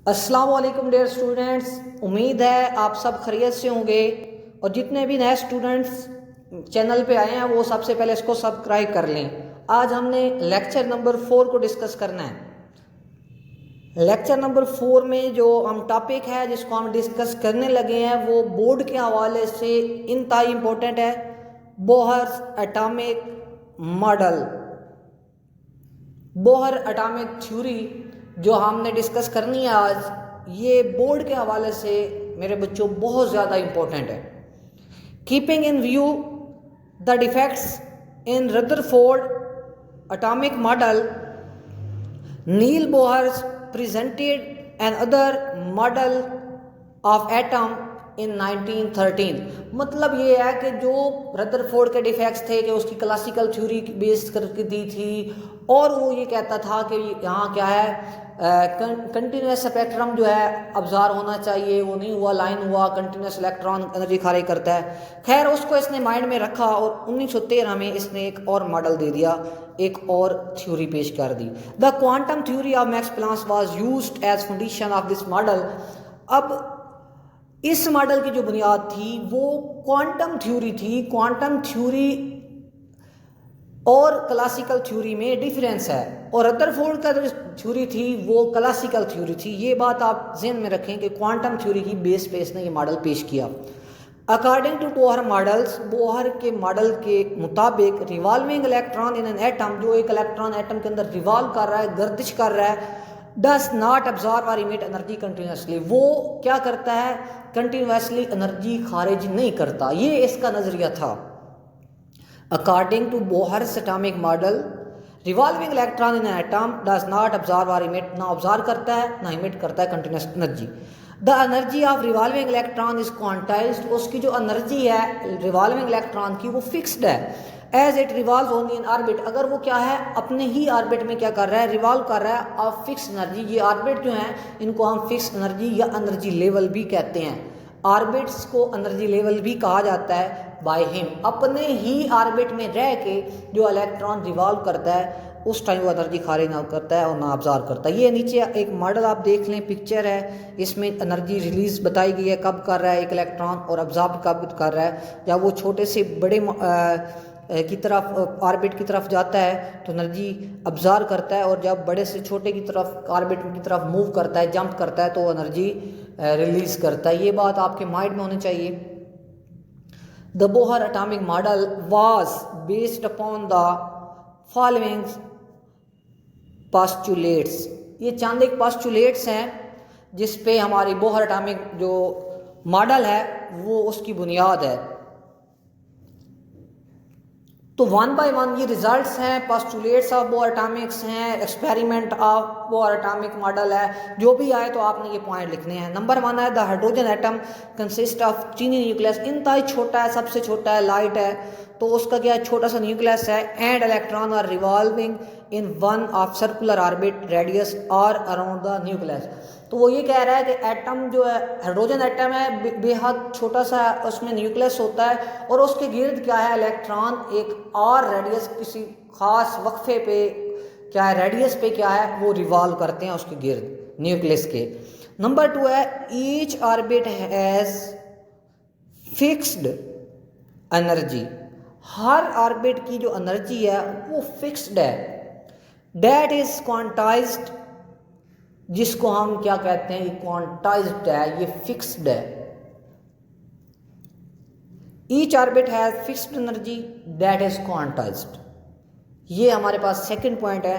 अस्सलाम वालेकुम dear students, उम्मीद है आप सब खैरियत से होंगे। और जितने भी नए स्टूडेंट्स चैनल पे आए हैं वो सबसे पहले इसको सब्सक्राइब कर लें। आज हमने लेक्चर नंबर 4 को डिस्कस करना है। लेक्चर नंबर 4 में जो हम टॉपिक है जिसको हम डिस्कस करने लगे हैं वो बोर्ड के हवाले से इंतहाई इम्पोर्टेंट है। Bohr atomic model, Bohr atomic theory जो हमने डिस्कस करनी है आज, ये बोर्ड के हवाले से मेरे बच्चों बहुत ज़्यादा इम्पोर्टेंट है। Keeping in view the defects in Rutherford atomic model, Niels Bohr presented an other model of atom in 1913। मतलब ये है कि जो रदरफोर्ड के डिफेक्ट्स थे कि उसकी क्लासिकल थ्योरी बेस्ड करके दी थी, और वो ये कहता था कि यहाँ क्या है, कंटिन्यूस स्पेक्ट्रम जो है अब्जॉर्व होना चाहिए, वो नहीं हुआ, लाइन हुआ, कंटिन्यूस इलेक्ट्रॉन एनर्जी खारिज करता है। खैर उसको इसने माइंड में रखा और 1913 में इसने एक और मॉडल दे दिया, एक और थ्योरी पेश कर दी। The quantum theory of Max Planck was used as foundation of this model. अब इस मॉडल की जो बुनियाद थी वो क्वांटम थ्योरी थी। क्वांटम थ्योरी और क्लासिकल थ्योरी में डिफरेंस है, और रदरफोर्ड का जो थ्योरी थी वो क्लासिकल थ्योरी थी। ये बात आप ज़हन में रखें कि क्वांटम थ्योरी की बेस पे इसने ये मॉडल पेश किया। According to Bohr models, Bohr के मॉडल के मुताबिक revolving electron in an atom, जो एक इलेक्ट्रॉन एटम के अंदर रिवॉल्व कर रहा है, गर्दिश कर रहा है, does not absorb or emit energy continuously. वो क्या करता है, कंटिन्यूसली एनर्जी खारिज नहीं करता। ये इसका नज़रिया था। According to Bohr's atomic model, revolving electron in atom does not absorb or emit, ना ऑब्जॉर्व करता है ना इमिट करता है continuous energy. The energy of revolving electron is quantised, उसकी जो एनर्जी है रिवॉल्विंग इलेक्ट्रॉन की वो फिक्स्ड है। As it revolve only in orbit, अगर वो क्या है अपने ही ऑर्बिट में क्या कर रहा है, रिवॉल्व कर रहा है ऑफ फिक्स एनर्जी। ये ऑर्बिट जो है इनको हम फिक्स एनर्जी या एनर्जी लेवल भी कहते हैं। ऑर्बिट्स को एनर्जी लेवल भी कहा जाता है बाय हिम। अपने ही ऑर्बिट में रह के जो इलेक्ट्रॉन रिवॉल्व करता है उस टाइम वो एनर्जी खारिज ना करता है और ना ऑब्जॉर्व करता है। ये नीचे एक मॉडल आप देख लें, पिक्चर है, इसमें एनर्जी रिलीज बताई गई है, कब कर रहा है एक इलेक्ट्रॉन और ऑब्जॉर्व कब कर रहा है। जब वो छोटे से बड़े की तरफ ऑर्बिट की तरफ जाता है तो एनर्जी ऑब्जॉर्व करता है, और जब बड़े से छोटे की तरफ ऑर्बिट की तरफ मूव करता है, जंप करता है, तो वो एनर्जी रिलीज करता है। ये बात आपके माइंड में होनी चाहिए। The Bohr atomic model was based upon the following postulates. ये चंद एक पोस्टुलेट्स हैं जिस पे हमारी बोहर एटॉमिक जो मॉडल है वो उसकी बुनियाद है। तो वन बाय वन ये रिजल्ट्स हैं, पोस्टुलेट्स ऑफ बोहर एटॉमिक्स हैं, experiment of Bohr atomic model है। जो भी आए तो आपने ये पॉइंट लिखने हैं। नंबर 1 है the hydrogen atom consist of चीनी न्यूक्लियस। इंतहाई छोटा है, सबसे छोटा है, लाइट है, तो उसका क्या है, छोटा सा न्यूक्लियस है। And electron are revolving in one of circular orbit radius or around the nucleus. तो वो ये कह रहा है कि एटम जो है, हाइड्रोजन एटम है, बेहद छोटा सा, उसमें न्यूक्लियस होता है और उसके गिर्द क्या है, इलेक्ट्रॉन एक और रेडियस किसी खास वक्फे पे क्या है, रेडियस पे क्या है, वो रिवॉल्व करते हैं उसके गिर्द न्यूक्लियस के। नंबर 2 है each orbit has fixed energy. Her orbit की जो एनर्जी है वो फिक्स्ड है। दैट इज क्वांटाइज्ड, जिसको हम क्या कहते हैं, क्वांटाइज्ड है, ये फिक्स्ड है। Each orbit has fixed energy, that is quantized. ये हमारे पास सेकंड पॉइंट है।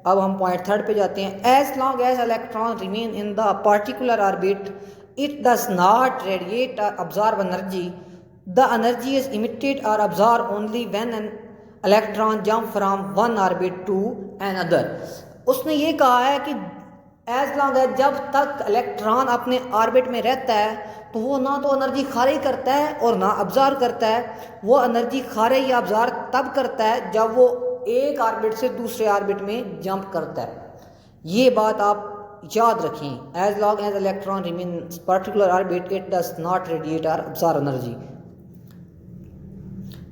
अब हम पॉइंट 3 पे जाते हैं। As long as electron remain in the particular orbit it does not radiate or absorb energy. The energy is emitted or absorb only when an electron jump from one orbit to another. उसने ये कहा है कि as long as, जब तक electron अपने orbit में रहता है तो वो ना तो एनर्जी खारिज करता है और ना अब्जॉर्व करता है। वो एनर्जी खारिज या अब्जॉर्व तब करता है जब वो एक ऑर्बिट से दूसरे ऑर्बिट में जंप करता है। ये बात आप याद रखें। As long as electron remain particular orbit it does not radiate or absorb energy.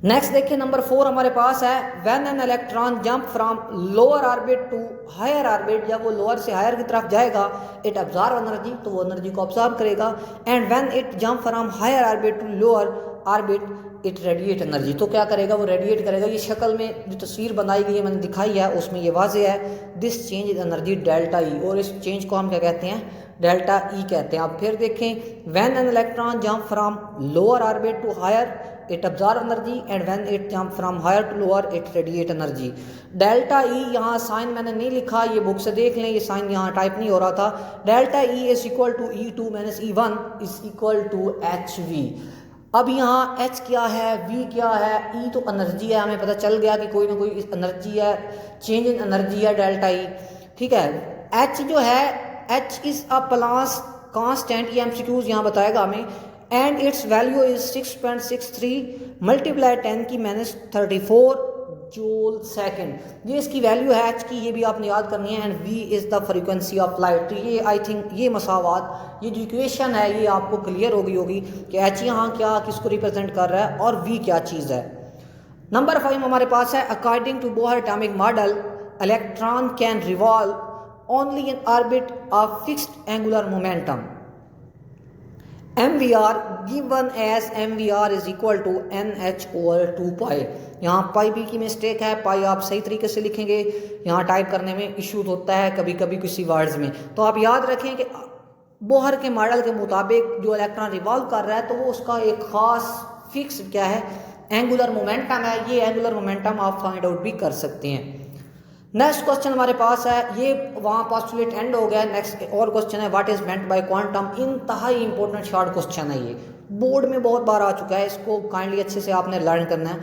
Next देखिए नंबर 4 हमारे पास है when an electron jump from lower orbit to higher orbit, जब वो लोअर से हायर की तरफ जाएगा इट अब्जॉर्व एनर्जी, तो वो एनर्जी को ऑब्जॉर्व करेगा। And when it jump from higher orbit to lower orbit it radiate energy, तो क्या करेगा वो रेडिएट करेगा। ये शक्ल में जो तस्वीर बनाई गई है मैंने दिखाई है उसमें ये वाज़ेह है। This change in energy delta ई, और इस चेंज को हम क्या कहते हैं, डेल्टा ई कहते हैं। आप फिर देखें when an electron jump from lower orbit to higher it absorb energy and when it jump from higher to lower it radiate energy. Delta E यहाँ साइन मैंने नहीं लिखा, ये बुक से देख लें, ये साइन यहाँ टाइप नहीं हो रहा था। Delta E is equal to E2 minus E1 is equal to HV। अब यहाँ H क्या है, V क्या है, E तो एनर्जी है, हमें पता चल गया कि कोई ना कोई एनर्जी है, चेंज इन एनर्जी है डेल्टा ई, ठीक है। H जो है H is a pliers constant, ये MCQs यहाँ बताएगा हमें, and it's value is 6.63 multiply 10 की माइनस 34 जूल सेकंड। ये इसकी वैल्यू है H की, ये भी आपने याद करनी है। And V is the frequency of light. तो ये आई थिंक ये मसावात, ये जो इक्वेशन है ये आपको क्लियर हो गई होगी कि H यहाँ क्या किसको रिप्रेजेंट कर रहा है और V क्या चीज़ है। नंबर 5 हमारे पास है according to Bohr atomic model electron can revolve only in orbit of fixed angular momentum MVR given as MVR is equal to NH over 2 पाई। यहाँ पाई भी की मिस्टेक है, पाई आप सही तरीके से लिखेंगे, यहाँ टाइप करने में इशू होता है कभी कभी किसी वर्ड्स में। तो आप याद रखें कि बोहर के मॉडल के मुताबिक जो इलेक्ट्रॉन रिवॉल्व कर रहा है तो वो उसका एक ख़ास फिक्स क्या है, एंगुलर मोमेंटम है। ये एंगुलर मोमेंटम आप फाइंड आउट भी कर सकते हैं। नेक्स्ट क्वेश्चन हमारे पास है, ये वहाँ पोस्टुलेट एंड हो गया। नेक्स्ट और क्वेश्चन है what is meant by quantum. इंतहाई इंपॉर्टेंट शॉर्ट क्वेश्चन है, ये बोर्ड में बहुत बार आ चुका है, इसको काइंडली अच्छे से आपने लर्न करना है।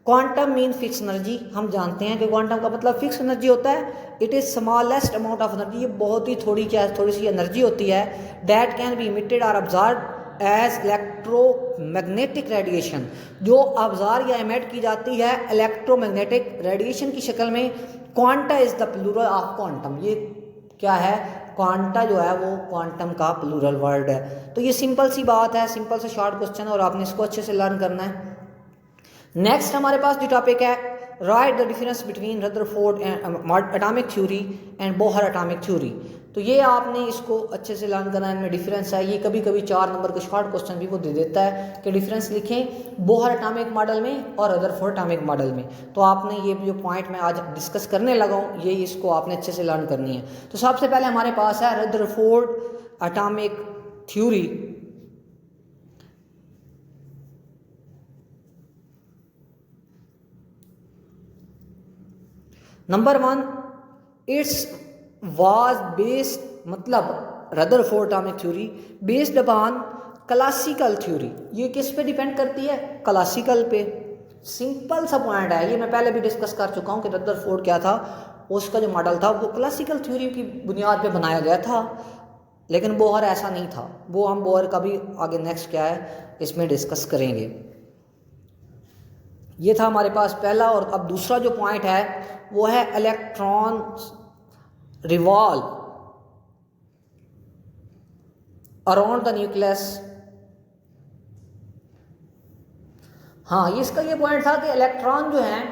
Quantum mean fix energy. हम जानते हैं कि क्वांटम का मतलब फिक्स एनर्जी होता है। It is smallest amount of energy, ये बहुत ही थोड़ी सी एनर्जी होती है। That can be emitted or absorb as electromagnetic radiation, जो ऑब्जर्व या एमिट की जाती है इलेक्ट्रोमैग्नेटिक रेडिएशन की शक्ल में। Quanta is the plural of quantum. ये क्या है, क्वांटा जो है वो क्वांटम का प्लूरल वर्ड है। तो ये सिंपल सी बात है, सिंपल से शॉर्ट क्वेश्चन है और आपने इसको अच्छे से लर्न करना है। नेक्स्ट हमारे पास जो टॉपिक है right the difference between Rutherford atomic theory and Bohr atomic theory. तो ये आपने इसको अच्छे से लर्न करना है, इनमें डिफरेंस है। ये कभी कभी 4 नंबर के शॉर्ट क्वेश्चन भी वो दे देता है कि डिफरेंस लिखें बोहर एटॉमिक मॉडल में और रदरफोर्ड एटॉमिक मॉडल में। तो आपने ये जो पॉइंट मैं आज डिस्कस करने लगा हूँ ये इसको आपने अच्छे से लर्न करनी है। तो सबसे पहले हमारे पास है Rutherford atomic theory. Number 1 it's was based, मतलब Rutherford atomic theory based upon classical theory. ये किस पे डिपेंड करती है, क्लासिकल पे। सिंपल सा पॉइंट है, ये मैं पहले भी डिस्कस कर चुका हूँ कि रदरफोर्ड क्या था, उसका जो मॉडल था वो क्लासिकल थ्योरी की बुनियाद पे बनाया गया था। लेकिन बोहर ऐसा नहीं था, वो हम बोहर का भी आगे नेक्स्ट क्या है इसमें डिस्कस करेंगे। ये था हमारे पास पहला। और अब दूसरा जो पॉइंट है वो है electron revolve around the nucleus. हाँ, ये इसका ये पॉइंट था कि इलेक्ट्रॉन जो हैं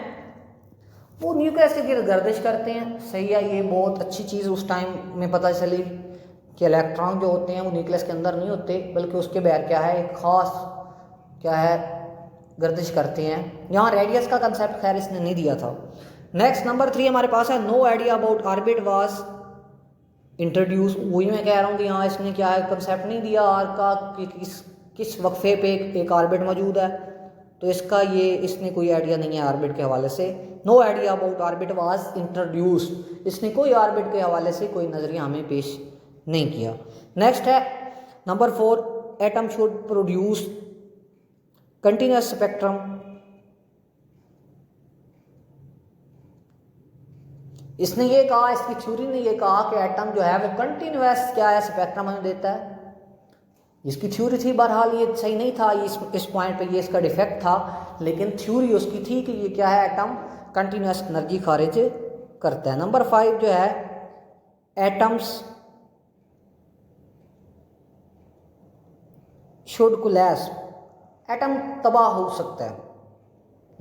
वो न्यूक्लियस के गिर्द गर्दिश करते हैं। सही है, ये बहुत अच्छी चीज़ उस टाइम में पता चली कि इलेक्ट्रॉन जो होते हैं वो न्यूक्लियस के अंदर नहीं होते बल्कि उसके बाहर क्या है, एक ख़ास क्या है गर्दिश करते हैं। यहाँ रेडियस का कंसेप्ट खैर इसने नहीं दिया था। नेक्स्ट नंबर 3 हमारे पास है no idea about orbit was introduce. वही मैं कह रहा हूँ कि यहाँ इसने क्या है कंसेप्ट नहीं दिया आर का कि किस वक्फे पे एक ऑर्बिट मौजूद है। तो इसका ये इसने कोई आइडिया नहीं है ऑर्बिट के हवाले से। No idea about orbit was introduce, इसने कोई ऑर्बिट के हवाले से कोई नज़रिया हमें पेश नहीं किया। नेक्स्ट है number 4 atom should produce continuous spectrum. इसने ये कहा, इसकी थ्योरी ने ये कहा कि एटम जो है वो कंटिन्यूस क्या है स्पेक्ट्रम हमें देता है। इसकी थ्योरी थी, बहरहाल ये सही नहीं था, इस पॉइंट पे ये इसका डिफेक्ट था, लेकिन थ्योरी उसकी थी कि ये क्या है एटम कंटिन्यूस एनर्जी खारिज करता है। नंबर 5 जो है एटम्स शुड कोलैप्स, एटम तबाह हो सकता है।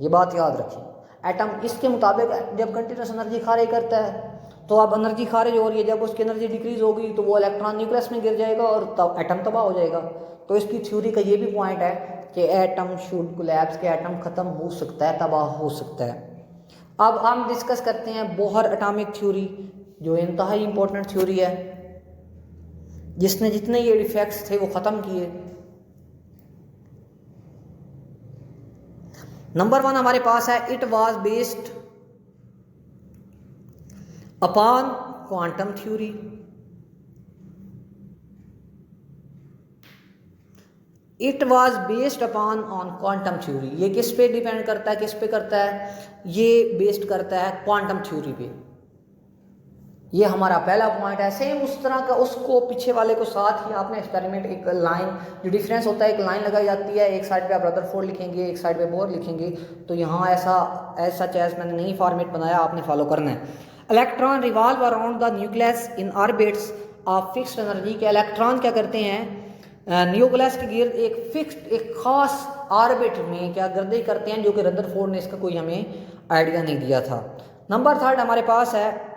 ये बात याद रखें। एटम इसके मुताबिक जब कंटिन्यूस एनर्जी खारिज करता है तो अब एनर्जी खारिज हो रही है, जब उसकी एनर्जी डिक्रीज होगी तो वो इलेक्ट्रॉन न्यूक्लियस में गिर जाएगा और तब एटम तबाह हो जाएगा। तो इसकी थ्योरी का ये भी पॉइंट है कि एटम शुड कोलैप्स, के एटम ख़त्म हो सकता है, तबाह हो सकता है। अब हम डिस्कस करते हैं बोहर एटॉमिक थ्योरी, जो इंतहाई इंपॉर्टेंट थ्योरी है, जिसने जितने ये डिफेक्ट्स थे वो ख़त्म किए। नंबर 1 हमारे पास है, it was based upon quantum theory. It was based upon on quantum theory. ये किस पे डिपेंड करता है, किस पे करता है, ये बेस्ड करता है क्वांटम थ्योरी पे। ये हमारा पहला पॉइंट है। सेम उस तरह का उसको पीछे वाले को साथ ही आपने एक्सपेरिमेंट, एक लाइन जो डिफरेंस होता है, एक लाइन लगाई जाती है, एक साइड पे आप रदरफोर्ड लिखेंगे, एक साइड पे बोहर लिखेंगे। तो यहाँ ऐसा सच मैंने नहीं फॉर्मेट बनाया, आपने फॉलो करना है। Electron revolve around the nucleus in orbits of fixed energy. के इलेक्ट्रॉन क्या करते हैं, न्यूक्लियस के गिर्द एक फिक्स्ड, एक खास ऑर्बिट में क्या गर्दी करते हैं, जो कि रदरफोर्ड ने इसका कोई हमें आइडिया नहीं दिया था। नंबर 3 हमारे पास है,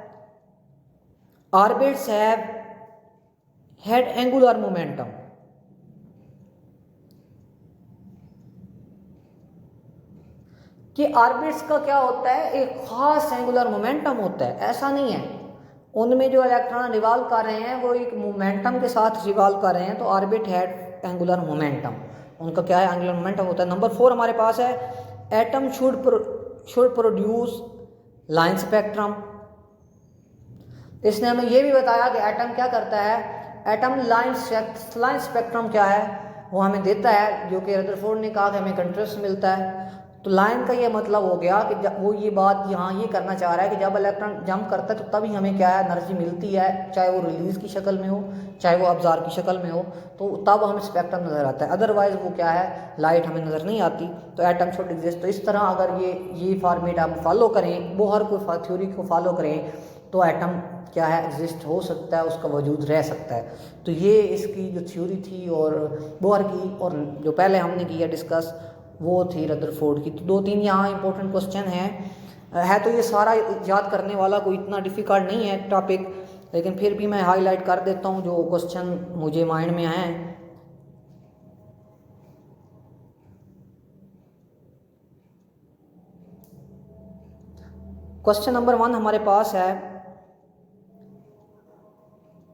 orbits have had angular momentum. कि ऑर्बिट्स का क्या होता है, एक खास एंगुलर मोमेंटम होता है। ऐसा नहीं है, उनमें जो इलेक्ट्रॉन रिवॉल्व कर रहे हैं वो एक मोमेंटम के साथ रिवॉल्व कर रहे हैं, तो ऑर्बिट हैड एंगुलर मोमेंटम, उनका क्या है, एंगुलर मोमेंटम होता है। नंबर 4 हमारे पास है, atom should produce line spectrum. इसने हमें ये भी बताया कि एटम क्या करता है, एटम लाइन स्पेक्ट्रम क्या है वो हमें देता है, जो कि रदरफोर्ड ने कहा कि हमें कंट्रास्ट मिलता है। तो लाइन का ये मतलब हो गया कि जब वो ये बात यहाँ ये करना चाह रहा है कि जब इलेक्ट्रॉन जंप करता है तो तभी हमें क्या है, एनर्जी मिलती है, चाहे वो रिलीज की शक्ल में हो, चाहे वो अब्जॉर्ब की शक्ल में हो, तो तब हमें स्पेक्ट्रम नज़र आता है। अदरवाइज वो क्या है, लाइट हमें नज़र नहीं आती। तो एटम शुड एग्जिस्ट। तो इस तरह अगर ये फॉर्मेट आप फॉलो करें, बोहर को थ्योरी को फॉलो करें, तो एटम क्या है, एग्जिस्ट हो सकता है, उसका वजूद रह सकता है। तो ये इसकी जो थ्योरी थी और बोहर की, और जो पहले हमने किया डिस्कस वो थी रदरफोर्ड की। तो 2-3 यहाँ इंपॉर्टेंट क्वेश्चन है तो ये सारा याद करने वाला कोई इतना डिफ़िकल्ट नहीं है टॉपिक, लेकिन फिर भी मैं हाईलाइट कर देता हूँ जो क्वेश्चन मुझे माइंड में आए हैं। क्वेश्चन नंबर 1 हमारे पास है,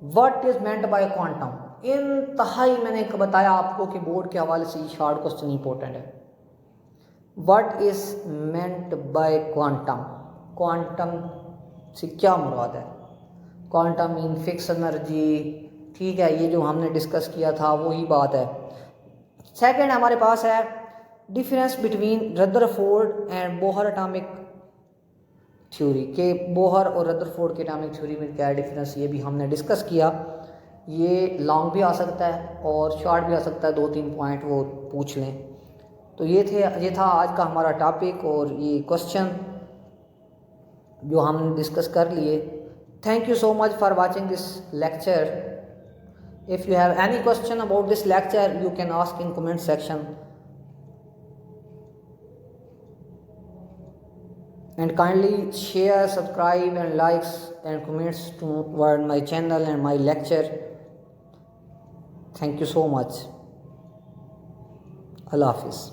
what is meant by quantum. इंतहाई मैंने बताया आपको कि बोर्ड के हवाले से शार्ट क्वेश्चन इंपॉर्टेंट है। What is meant by quantum, quantum से क्या मुराद है। क्वांटम इन फिक्स एनर्जी, ठीक है, ये जो हमने डिस्कस किया था वही बात है। सेकंड हमारे पास है, difference between Rutherford and Bohr atomic theory. के बोहर और रदरफोर्ड के एटॉमिक थ्योरी में क्या डिफरेंस, ये भी हमने डिस्कस किया। ये लॉन्ग भी आ सकता है और शॉर्ट भी आ सकता है, 2-3 पॉइंट वो पूछ लें। तो ये था आज का हमारा टॉपिक और ये क्वेश्चन जो हमने डिस्कस कर लिए। Thank you so much for watching this lecture. If you have any question about this lecture you can ask in comment section, and kindly share, subscribe and likes and comments toward my channel and my lecture. Thank you so much. Allah Hafiz.